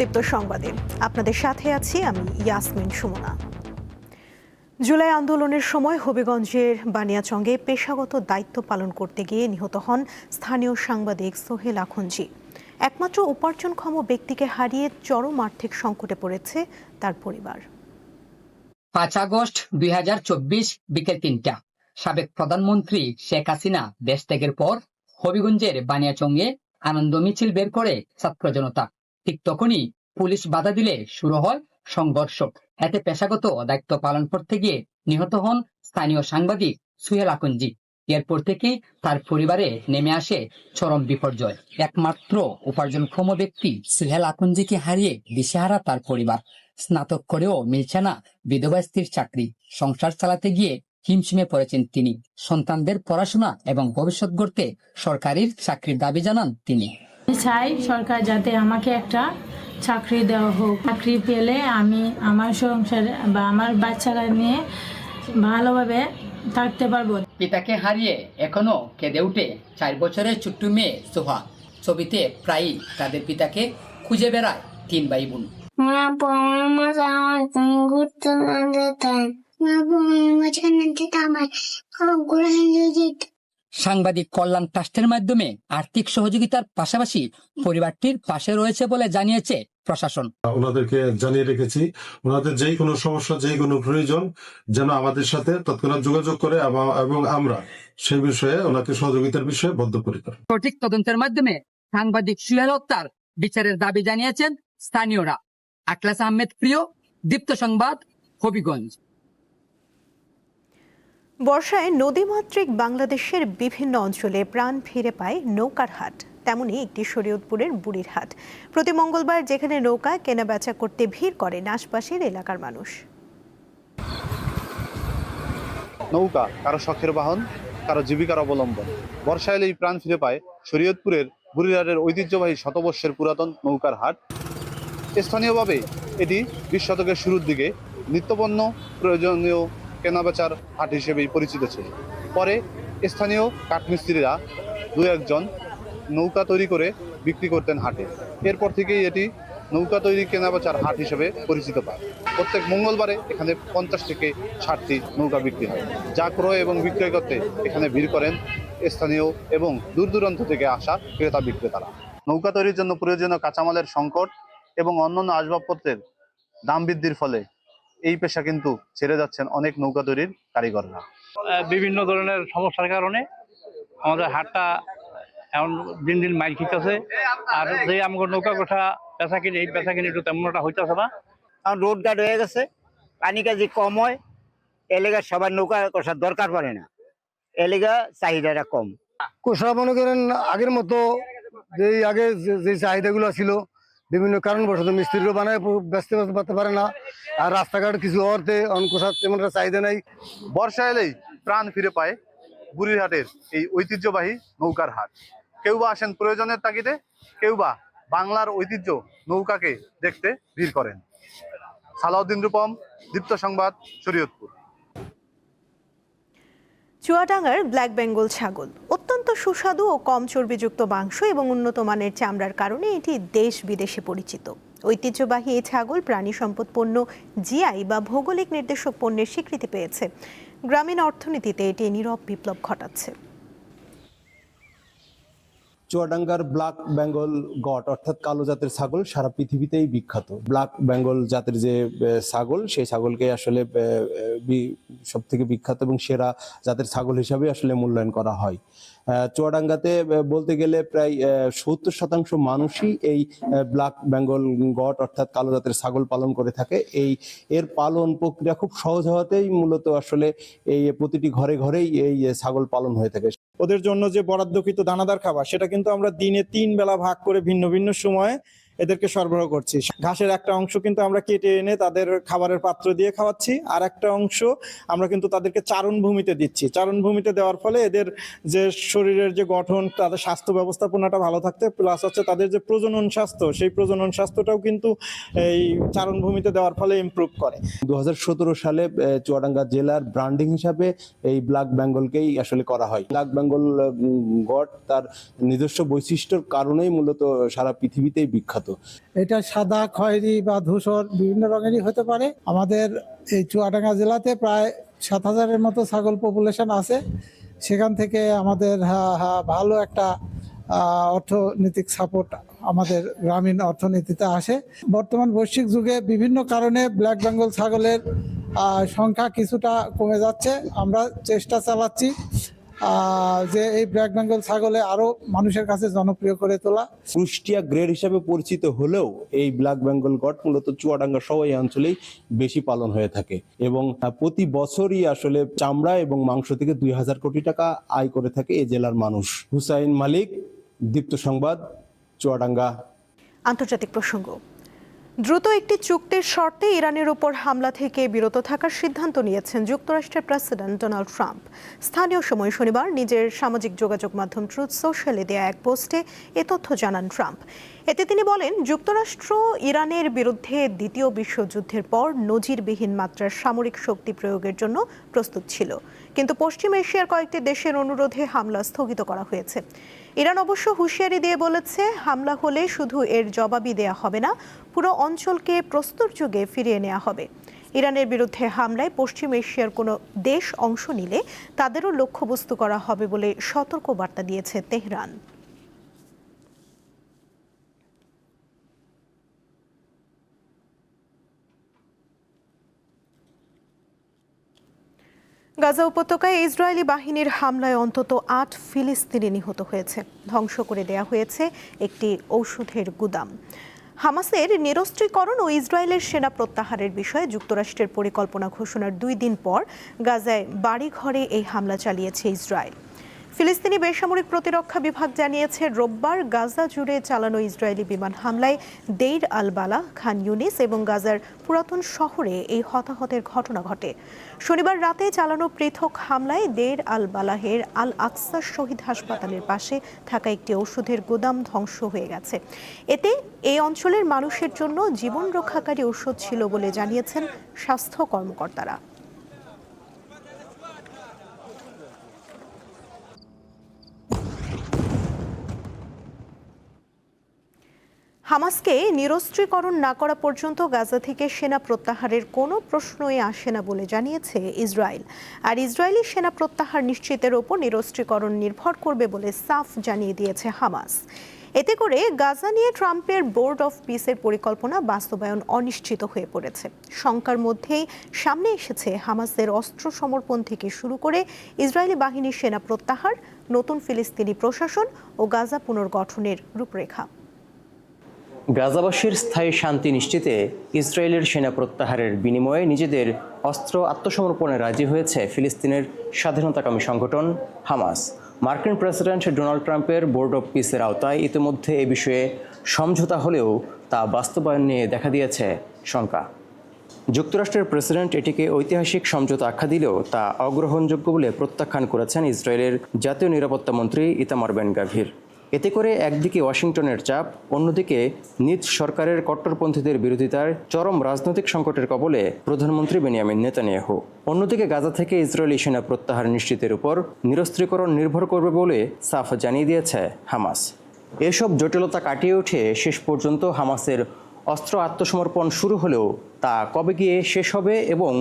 দীপ্ত সংবাদে আপনাদের সাথে আছি আমি ইয়াসমিন সুমনা। জুলাই আন্দোলনের সময় হবিগঞ্জের বানিয়াচংয়ে পেশাগত দায়িত্ব পালন করতে গিয়ে নিহত হন স্থানীয় সাংবাদিক সোহেল আখুনজি। একমাত্র উপার্জনক্ষম ব্যক্তিকে হারিয়ে চরম আর্থিক সংকটে পড়েছে তার পরিবার। 5 আগস্ট 2024 বিকেল 3টা সাবেক প্রধানমন্ত্রী শেখ হাসিনা দেশ ত্যাগের পর হবিগঞ্জের বানিয়াচংয়ে আনন্দ মিছিল বের করে ছাত্র জনতা। ঠিক তখনই পুলিশ বাধা দিলে শুরু হয় সংঘর্ষ। এতে পেশাগত দায়িত্ব পালন করতে গিয়ে নিহত হন স্থানীয় সাংবাদিক সোহেল আখুনজি। এরপর থেকেই তার পরিবারে নেমে আসে চরম বিপর্যয়। একমাত্র উপার্জনক্ষম ব্যক্তি সোহেল আখুনজিকে হারিয়ে দিশেহারা তার পরিবার। স্নাতক করেও মিলছে না বিধবা স্ত্রীর চাকরি। সংসার চালাতে গিয়ে হিমশিমে পড়েছেন তিনি। সন্তানদের পড়াশোনা এবং ভবিষ্যৎ গড়তে সরকারি চাকরির দাবি জানান তিনি। চাই সরকার যাতে আমাকে একটা চাকরি দেওয়া হোক। চাকরি পেলে আমি আমার সংসার বা আমার বাচ্চারা নিয়ে ভালোভাবে থাকতে পারবো। পিতাকে হারিয়ে এখনো কেঁদে উঠে 4 বছরের ছোট্ট মেয়ে সোহা। ছবিতে প্রায়ই তাদের পিতাকে খুঁজে বেড়ায় 3 ভাই বোন। সাংবাদিক কল্যাণ ট্রাস্টের মাধ্যমে আর্থিক সহযোগিতার পাশাপাশি পরিবারটির পাশে রয়েছে বলে জানিয়েছে প্রশাসন। ওনাদেরকে জানিয়ে রেখেছি, ওনাদের যেই কোনো সমস্যা, যেই কোনো প্রয়োজন যেন আমাদের সাথে তৎক্ষণাৎ যোগাযোগ করে এবং আমরা সেই বিষয়ে ওনাকে সহযোগিতার বিষয়ে বদ্ধপরিকর। সঠিক তদন্তের মাধ্যমে সাংবাদিক সোহেল হত্যার বিচারের দাবি জানিয়েছেন স্থানীয়রা। আকলাস আহমেদ প্রিয়, দীপ্ত সংবাদ, হবিগঞ্জ। বর্ষায় নদীমাতৃক বাংলাদেশের বিভিন্ন অঞ্চলে প্রাণ ফিরে পায় নৌকার হাট। তেমনি একটি শরীয়তপুরের বুড়ির হাট। প্রতি মঙ্গলবার যেখানে নৌকা কেনা বেচা করতে ভিড় করেন আশপাশের এলাকার মানুষ। নৌকা কারো শখের বাহন, কারো জীবিকার অবলম্বন। বর্ষা এলেই প্রাণ ফিরে পায় শরীয়তপুরের বুড়িরহাটের ঐতিহ্যবাহী শতবর্ষের পুরাতন নৌকার হাট। স্থানীয়ভাবে এটি 20 শতকের শুরুর দিকে নিত্যপণ্য প্রয়োজনীয় কেনাবেচার হাট হিসেবেই পরিচিত ছিল। পরে স্থানীয় কাঠমিস্ত্রিরা 2-1 নৌকা তৈরি করে বিক্রি করতেন হাটে। এরপর থেকেই এটি নৌকা তৈরি কেনাবেচার হাট হিসেবে পরিচিত পায়। প্রত্যেক মঙ্গলবারে এখানে 50 থেকে 60টি নৌকা বিক্রি হয়, যা ক্রয় এবং বিক্রয় করতে এখানে ভিড় করেন স্থানীয় এবং দূর দূরান্ত থেকে আসা ক্রেতা বিক্রেতারা। নৌকা তৈরির জন্য প্রয়োজনীয় কাঁচামালের সংকট এবং অন্যান্য আসবাবপত্রের দাম বৃদ্ধির ফলে এই পেশা কিন্তু ছেড়ে যাচ্ছেন অনেক নৌকা তৈরির কারিগররা। বিভিন্ন ধরনের সমস্যার কারণে আমাদের হাটটা এখন দিন দিন মাইল খেতেছে। আর যে আমাকে নৌকা কোঠা পেশা কিনে, এই পেশা কিনে একটু তেমন একটা হইতেছে না। কারণ রোড গার্ড হয়ে গেছে, পানি কাজে কম হয়, এলাকা সবার নৌকা কোষার দরকার পড়ে না, এলাকা চাহিদাটা কম। কোষা মনে করেন আগের মতো আগে যে চাহিদাগুলো ছিল বিভিন্ন কারণবশত মিস্ত্রিরও বানায় ব্যস্ত পারতে পারে না, আর রাস্তাঘাট কিছু অর্থে কোষার তেমন একটা চাহিদা নেই। বর্ষা এলেই প্রাণ ফিরে পায় বুড়িরহাটের এই ঐতিহ্যবাহী নৌকার হাট। কেউ বা আসেন প্রয়োজনের তাগিদে, কেউ বা বাংলার ঐতিহ্য নৌকাকে দেখতে ভিড় করেন। সালাউদ্দিন রূপম, দীপ্ত সংবাদ, শরীয়তপুর। চুয়াডাঙ্গার ব্ল্যাক বেঙ্গল ছাগল অত্যন্ত সুস্বাদু ও কম চর্বিযুক্ত মাংস এবং উন্নত মানের চামড়ার কারণে এটি দেশ বিদেশে পরিচিত। ঐতিহ্যবাহী এই ছাগল প্রাণী সম্পদ পণ্য জিআই বা ভৌগোলিক নির্দেশক পণ্যের স্বীকৃতি পেয়েছে। গ্রামীণ অর্থনীতিতে এটি নীরব বিপ্লব ঘটাচ্ছে। চুয়াডাঙ্গার ব্ল্যাক বেঙ্গল গট অর্থাৎ কালো জাতের ছাগল সারা পৃথিবীতেই বিখ্যাত। ব্ল্যাক বেঙ্গল জাতের যে ছাগল, সেই ছাগলকে আসলে সব থেকে বিখ্যাত এবং সেরা জাতের ছাগল হিসাবে আসলে মূল্যায়ন করা হয়। চুয়াডাঙ্গাতে বলতে গেলে প্রায় 70% মানুষই এই ব্ল্যাক বেঙ্গল গট অর্থাৎ কালো জাতের ছাগল পালন করে থাকে। এর পালন প্রক্রিয়া খুব সহজ হওয়াতেই মূলত আসলে এই প্রতিটি ঘরে ঘরেই এই ছাগল পালন হয়ে থাকে। ওদের জন্য যে বরাদ্দকৃত দানাদার খাবার, সেটা কিন্তু আমরা দিনে 3 বেলা ভাগ করে ভিন্ন ভিন্ন সময়ে এদেরকে সরবরাহ করছি। ঘাসের একটা অংশ কিন্তু আমরা কেটে এনে তাদের খাবারের পাত্র দিয়ে খাওয়াচ্ছি, আর একটা অংশ আমরা কিন্তু তাদেরকে চারণভূমিতে দিচ্ছি। চারণভূমিতে দেওয়ার ফলে এদের যে শরীরের যে গঠন, তাদের স্বাস্থ্য ব্যবস্থাপনাটা ভালো থাকতে, প্লাস হচ্ছে তাদের যে প্রজনন স্বাস্থ্য, সেই প্রজনন স্বাস্থ্যটাও কিন্তু এই চারণভূমিতে দেওয়ার ফলে ইমপ্রুভ করে। 2017 সালে চুয়াডাঙ্গা জেলার ব্র্যান্ডিং হিসাবে এই ব্ল্যাক বেঙ্গলকেই আসলে করা হয়। ব্ল্যাক বেঙ্গল গট তার নিজস্ব বৈশিষ্ট্যের কারণেই মূলত সারা পৃথিবীতেই বিখ্যাত। এটা সাদা, খয়েরি বা ধূসর বিভিন্ন রঙেরই হতে পারে। আমাদের এই চুয়াডাঙ্গা জেলাতে প্রায় 7,000-এর মতো ছাগল পপুলেশন আছে। সেখান থেকে আমাদের ভালো একটা অর্থনৈতিক সাপোর্ট আমাদের গ্রামীণ অর্থনীতিতে আসে। বর্তমান বৈশ্বিক যুগে বিভিন্ন কারণে ব্ল্যাক বেঙ্গল ছাগলের সংখ্যা কিছুটা কমে যাচ্ছে। আমরা চেষ্টা চালাচ্ছি যে এই ব্ল্যাক বেঙ্গল ছাগলে আরো মানুষের কাছে জনপ্রিয় করে তোলা। কুষ্টিয়া গ্রেড হিসাবে পরিচিত হলেও এই ব্ল্যাক বেঙ্গল গট মূলত চুয়াডাঙ্গা সহ এই অঞ্চলেই বেশি পালন হয়ে থাকে এবং প্রতি বছরই আসলে চামড়া এবং মাংস থেকে 2,000 কোটি টাকা আয় করে থাকে এই জেলার মানুষ। হুসাইন মালিক, দীপ্ত সংবাদ, চুয়াডাঙ্গা। আন্তর্জাতিক প্রসঙ্গ। দ্রুত একটি চুক্তির শর্তে ইরানের উপর হামলা থেকে বিরত থাকার সিদ্ধান্ত নিয়েছেন যুক্তরাষ্ট্রের প্রেসিডেন্ট ডোনাল্ড ট্রাম্প। স্থানীয় সময় শনিবার নিজের সামাজিক যোগাযোগ মাধ্যম ট্রুথ সোশ্যালে দেয়া এক পোস্টে এ তথ্য জানান ট্রাম্প। এতে তিনি বলেন, যুক্তরাষ্ট্র ইরানের বিরুদ্ধে দ্বিতীয় বিশ্বযুদ্ধের পর নজিরবিহীন মাত্রার সামরিক শক্তি প্রয়োগের জন্য প্রস্তুত ছিল, কিন্তু পশ্চিম এশিয়ার কয়েকটি দেশের অনুরোধে হামলা স্থগিত করা হয়েছে। ইরান অবশ্য হুঁশিয়ারি দিয়ে বলেছে, হামলা হলে শুধু এর জবাবই দেয়া হবে না, পুরো অঞ্চলকে প্রস্তর যুগে ফিরিয়ে নেওয়া হবে। ইরানের বিরুদ্ধে হামলায় পশ্চিম এশিয়ার কোনো দেশ অংশ নিলে তাদেরও লক্ষ্যবস্তু করা হবে বলে সতর্ক বার্তা দিয়েছে তেহরান। গাজা উপত্যকায় ইসরায়েলি বাহিনীর হামলায় অন্তত 8 ফিলিস্তিনি নিহত হয়েছে। ধ্বংস করে দেয়া হয়েছে একটি ঔষধের গুদাম। হামাসের নিরস্ত্রীকরণ ও ইসরায়েলের সেনা প্রত্যাহারের বিষয়ে যুক্তরাষ্ট্রের পরিকল্পনা ঘোষণার 2 দিন পর গাজায় বাড়িঘরে এই হামলা চালিয়েছে ইসরায়েল। ফিলিস্তিনি বেসামরিক প্রতিরক্ষা বিভাগ জানিয়েছে, রোববার গাজা জুড়ে চালানো ইসরায়েলি বিমান হামলায় দেইর আল বালা, খান ইউনিস এবং গাজার পুরাতন শহরে এই হতাহতের ঘটনা ঘটে। শনিবার রাতে চালানো পৃথক হামলায় দেইর আল বালাহের আল আকসা শহীদ হাসপাতালের পাশে থাকা একটি ওষুধের গুদাম ধ্বংস হয়ে গেছে। এতে এই অঞ্চলের মানুষের জন্য জীবন রক্ষাকারী ওষুধ ছিল বলে জানিয়েছেন স্বাস্থ্য কর্মকর্তারা। হামাসকে নিরস্ত্রীকরণ না করা পর্যন্ত গাজা থেকে সেনা প্রত্যাহারের কোনো প্রশ্নই আসে না বলে জানিয়েছে ইসরায়েল। আর ইসরায়েলি সেনা প্রত্যাহার নিশ্চিতের ওপর নিরস্ত্রীকরণ নির্ভর করবে বলে সাফ জানিয়ে দিয়েছে হামাস। এতে করে গাজা নিয়ে ট্রাম্পের বোর্ড অফ পিসের পরিকল্পনা বাস্তবায়ন অনিশ্চিত হয়ে পড়েছে। শঙ্কার মধ্যেই সামনে এসেছে হামাসের অস্ত্র সমর্পণ থেকে শুরু করে ইসরায়েলি বাহিনীর সেনা প্রত্যাহার, নতুন ফিলিস্তিনি প্রশাসন ও গাজা পুনর্গঠনের রূপরেখা। গাজাবাসীর স্থায়ী শান্তি নিশ্চিতে ইসরায়েলের সেনা প্রত্যাহারের বিনিময়ে নিজেদের অস্ত্র আত্মসমর্পণে রাজি হয়েছে ফিলিস্তিনের স্বাধীনতাকামী সংগঠন হামাস। মার্কিন প্রেসিডেন্ট ডোনাল্ড ট্রাম্পের বোর্ড অব পিসের আওতায় ইতিমধ্যে এ বিষয়ে সমঝোতা হলেও তা বাস্তবায়ন নিয়ে দেখা দিয়েছে শঙ্কা। যুক্তরাষ্ট্রের প্রেসিডেন্ট এটিকে ঐতিহাসিক সমঝোতা আখ্যা দিলেও তা অগ্রহণযোগ্য বলে প্রত্যাখ্যান করেছেন ইসরায়েলের জাতীয় নিরাপত্তা মন্ত্রী ইতামার বেন গাভির। এতে করে একদিকে ওয়াশিংটনের চাপ, অন্যদিকে নিজ সরকারের কট্টরপন্থীদের বিরোধিতার চরম রাজনৈতিক সংকটের কবলে প্রধানমন্ত্রী বেনিয়ামিন নেতানিয়াহু। অন্যদিকে গাজা থেকে ইসরায়েলি সেনা প্রত্যাহার নিশ্চিতের উপর নিরস্ত্রীকরণ নির্ভর করবে বলে সাফ জানিয়ে দিয়েছে হামাস। এসব জটিলতা কাটিয়ে উঠে শেষ পর্যন্ত হামাসের অস্ত্র আত্মসমর্পণ শুরু হলেও তা কবে গিয়ে শেষ হবে এবং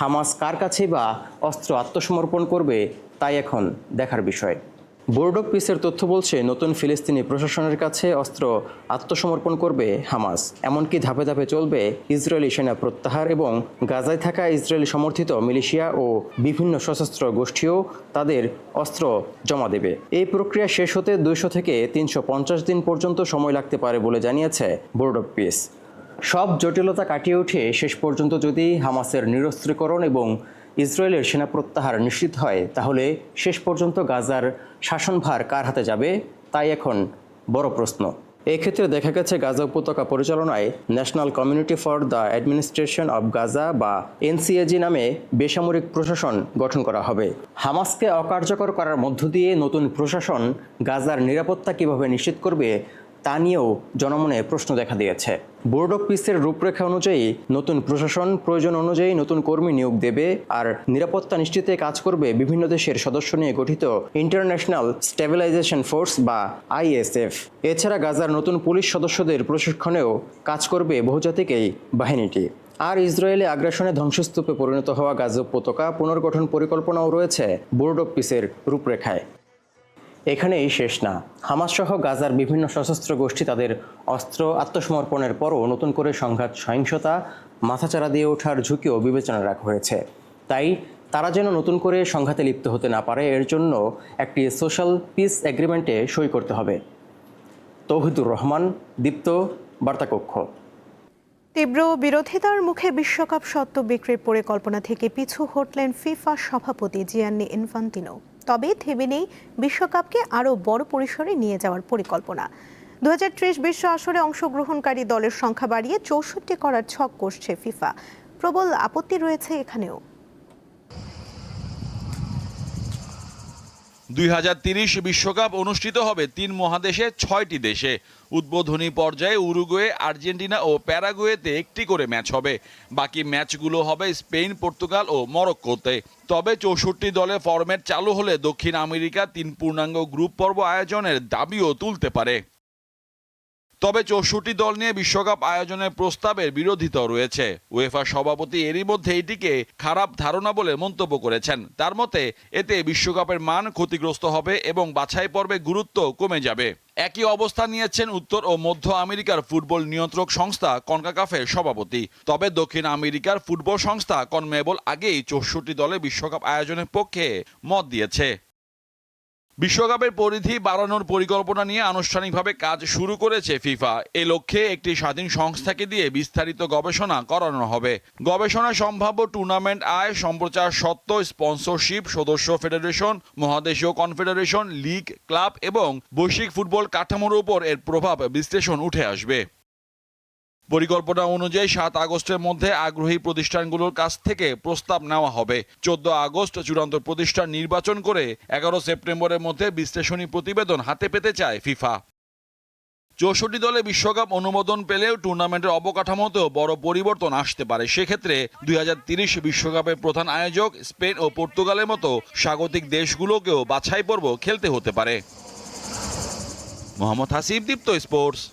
হামাস কার কাছে বা অস্ত্র আত্মসমর্পণ করবে তাই এখন দেখার বিষয়। বোর্ড অব পিসের তথ্য বলছে, নতুন ফিলিস্তিনি প্রশাসনের কাছে অস্ত্র আত্মসমর্পণ করবে হামাস। এমনকি ধাপে ধাপে চলবে ইসরায়েলি সেনা প্রত্যাহার এবং গাজায় থাকা ইসরায়েলি সমর্থিত মিলিশিয়া ও বিভিন্ন সশস্ত্র গোষ্ঠীও তাদের অস্ত্র জমা দেবে। এই প্রক্রিয়া শেষ হতে 200 থেকে 350 দিন পর্যন্ত সময় লাগতে পারে বলে জানিয়েছে বোর্ড অব পিস। সব জটিলতা কাটিয়ে উঠে শেষ পর্যন্ত যদি হামাসের নিরস্ত্রীকরণ এবং ইসরায়েলের সেনা প্রত্যাহার নিশ্চিত হয়, তাহলে শেষ পর্যন্ত গাজার শাসনভার কার হাতে যাবে তাই এখন বড় প্রশ্ন। এই ক্ষেত্রে দেখা গেছে গাজা উপত্যকা পরিচালনায় national community for the administration of Gaza বা এনসিএজি নামে বেসামরিক প্রশাসন গঠন করা হবে। হামাসকে অকার্যকর করার মধ্য দিয়ে নতুন প্রশাসন গাজার নিরাপত্তা কিভাবে নিশ্চিত করবে তা নিয়েও জনমনে প্রশ্ন দেখা দিয়েছে। বোর্ড অফ পিসের রূপরেখা অনুযায়ী নতুন প্রশাসন প্রয়োজন অনুযায়ী নতুন কর্মী নিয়োগ দেবে আর নিরাপত্তা নিশ্চিতে কাজ করবে বিভিন্ন দেশের সদস্য নিয়ে গঠিত ইন্টারন্যাশনাল স্টেবিলাইজেশন ফোর্স বা ISF। এছাড়া গাজার নতুন পুলিশ সদস্যদের প্রশিক্ষণেও কাজ করবে বহুজাতিক এই বাহিনীটি। আর ইসরায়েলে আগ্রাসনে ধ্বংসস্তূপে পরিণত হওয়া গাজা উপত্যকা পুনর্গঠন পরিকল্পনাও রয়েছে বোর্ড অফ পিসের রূপরেখায়। এখানেই শেষ না, হামাস সহ গাজার বিভিন্ন সশস্ত্র গোষ্ঠী তাদের অস্ত্র আত্মসমর্পণের পরও নতুন করে সংঘাত সহিংসতা মাথাচাড়া দিয়ে ওঠার ঝুঁকিও বিবেচনায় রাখা হয়েছে। তাই তারা যেন নতুন করে সংঘাতে লিপ্ত হতে না পারে এর জন্য একটি সোশ্যাল পিস এগ্রিমেন্টে সই করতে হবে। তৌহিদুর রহমান, দীপ্ত, বার্তাকক্ষ। তীব্র বিরোধিতার মুখে বিশ্বকাপ স্বত্ব বিক্রির পরিকল্পনা থেকে পিছু হটলেন ফিফা সভাপতি জিয়ান্নি ইনফান্তিনো। তবে থেমে নেই বিশ্বকাপকে আরও বড় পরিসরে নিয়ে যাওয়ার পরিকল্পনা। 2030 বিশ্ব আসরে অংশগ্রহণকারী দলের সংখ্যা বাড়িয়ে 64 করার ছক কষছে ফিফা। প্রবল আপত্তি রয়েছে এখানেও। 2030 বিশ্বকাপ অনুষ্ঠিত হবে 3 মহাদেশে 6টি দেশে। উদ্বোধনী পর্যায়ে উরুগুয়ে, আর্জেন্টিনা ও প্যারাগুয়েতে একটি করে ম্যাচ হবে। বাকি ম্যাচগুলো হবে স্পেন, পর্তুগাল ও মরক্কোতে। তবে 64 দলে ফরম্যাট চালু হলে দক্ষিণ আমেরিকা 3 পূর্ণাঙ্গ গ্রুপ পর্ব আয়োজনের দাবিও তুলতে পারে। তবে 64 দল নিয়ে বিশ্বকাপ আয়োজনের প্রস্তাবের বিরোধিতাও রয়েছে। উয়েফা সভাপতি এরই মধ্যে এটিকে খারাপ ধারণা বলে মন্তব্য করেছেন। তার মতে এতে বিশ্বকাপের মান ক্ষতিগ্রস্ত হবে এবং বাছাই পর্বে গুরুত্ব কমে যাবে। একই অবস্থান নিয়েছেন উত্তর ও মধ্য আমেরিকার ফুটবল নিয়ন্ত্রক সংস্থা কনকাকাফের সভাপতি। তবে দক্ষিণ আমেরিকার ফুটবল সংস্থা কনমেবল আগেই 64 দলে বিশ্বকাপ আয়োজনের পক্ষে মত দিয়েছে। বিশ্বকাপের পরিধি বাড়ানোর পরিকল্পনা নিয়ে আনুষ্ঠানিকভাবে কাজ শুরু করেছে ফিফা। এ লক্ষ্যে একটি স্বাধীন সংস্থাকে দিয়ে বিস্তারিত গবেষণা করানো হবে। গবেষণায় সম্ভাব্য টুর্নামেন্ট আয়, সম্প্রচার সত্ত্ব, স্পন্সরশিপ, সদস্য ফেডারেশন, মহাদেশীয় কনফেডারেশন, লিগ, ক্লাব এবং বৈশ্বিক ফুটবল কাঠামোর উপর এর প্রভাব বিশ্লেষণ উঠে আসবে। পরিকল্পনা অনুযায়ী 7 আগস্টের মধ্যে আগ্রহী প্রতিষ্ঠানগুলোর কাছ থেকে প্রস্তাব নেওয়া হবে। 14 আগস্ট চূড়ান্ত প্রতিষ্ঠান নির্বাচন করে 11 সেপ্টেম্বরের মধ্যে বিশ্লেষণী প্রতিবেদন হাতে পেতে চায় ফিফা। 64 দলে বিশ্বকাপ অনুমোদন পেলেও টুর্নামেন্টের অবকাঠামোতেও বড় পরিবর্তন আসতে পারে। সেক্ষেত্রে 2030 বিশ্বকাপের প্রধান আয়োজক স্পেন ও পর্তুগালের মতো স্বাগতিক দেশগুলোকেও বাছাই পর্ব খেলতে হতে পারে। মোহাম্মদ হাসিব, দীপ্ত স্পোর্টস।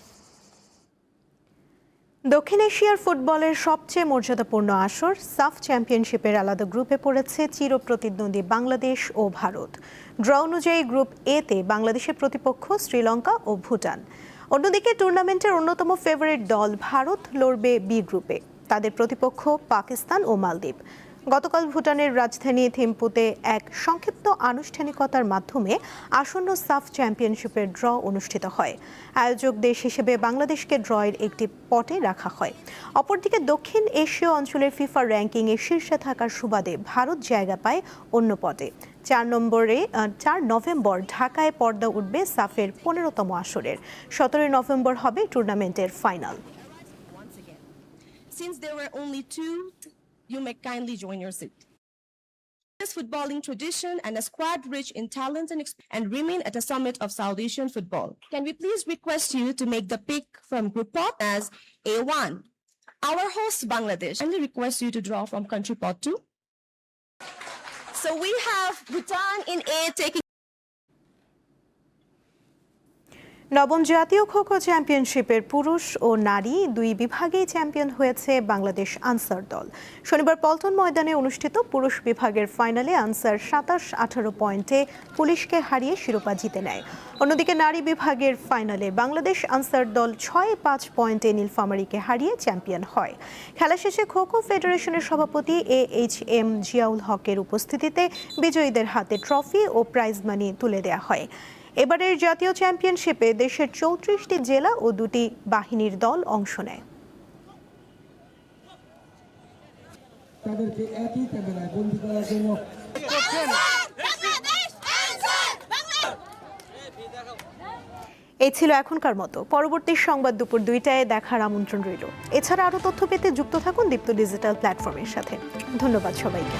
দক্ষিণ এশিয়ার ফুটবলের সবচেয়ে মর্যাদাপূর্ণ আসর সাফ চ্যাম্পিয়নশিপের আলাদা গ্রুপে পড়েছে চিরপ্রতিদ্বন্দ্বী বাংলাদেশ ও ভারত। ড্র অনুযায়ী গ্রুপ এতে বাংলাদেশের প্রতিপক্ষ শ্রীলঙ্কা ও ভুটান। অন্যদিকে টুর্নামেন্টের অন্যতম ফেভারিট দল ভারত লড়বে বি গ্রুপে। তাদের প্রতিপক্ষ পাকিস্তান ও মালদ্বীপ। গতকাল ভুটানের রাজধানী থিম্পুতে এক সংক্ষিপ্ত আনুষ্ঠানিকতার মাধ্যমে আসন্ন সাফ চ্যাম্পিয়নশিপের ড্র অনুষ্ঠিত হয়। আয়োজক দেশ হিসেবে বাংলাদেশকে ড্রয়ের একটি পটে রাখা হয়। অপরদিকে দক্ষিণ এশীয় অঞ্চলের ফিফা র্যাঙ্কিংয়ে শীর্ষে থাকার সুবাদে ভারত জায়গা পায় অন্য পটে। 4 নভেম্বর ঢাকায় পর্দা উঠবে সাফের 15তম আসরের। 17 নভেম্বর হবে টুর্নামেন্টের final. Since there were only 2, you may kindly join your seat. This footballing tradition and a squad rich in talent and remain at a summit of South Asian football. Can we please request you to make the pick from group pot as A1. Our host Bangladesh kindly request you to draw from country pot 2. So we have Bhutan in A taking নবম জাতীয় খো-খো চ্যাম্পিয়নশিপের পুরুষ ও নারী দুই বিভাগেই champion হয়েছে বাংলাদেশ আনসার দল। শনিবার পল্টন ময়দানে অনুষ্ঠিত পুরুষ বিভাগের ফাইনালে আনসার 27-18 পয়েন্টে পুলিশকে হারিয়ে শিরোপা জিতে নেয়। অন্যদিকে নারী বিভাগের ফাইনালে বাংলাদেশ আনসার দল 6-5 পয়েন্টে নীলফামারীকে হারিয়ে চ্যাম্পিয়ন হয়। খেলা শেষে খো-খো ফেডারেশনের সভাপতি AHM জিয়াউল হকের উপস্থিতিতে বিজয়ীদের হাতে ট্রফি ও প্রাইজ মানি তুলে দেওয়া হয়। এবারের জাতীয় চ্যাম্পিয়নশিপে দেশের 34টি জেলা ও 2টি বাহিনীর দল অংশ নেয়। এই ছিল এখনকার মতো। পরবর্তী সংবাদ দুপুর 2টায় দেখার আমন্ত্রণ রইল। এছাড়া আরও তথ্য পেতে যুক্ত থাকুন দীপ্ত ডিজিটাল প্ল্যাটফর্মের সাথে। ধন্যবাদ সবাইকে।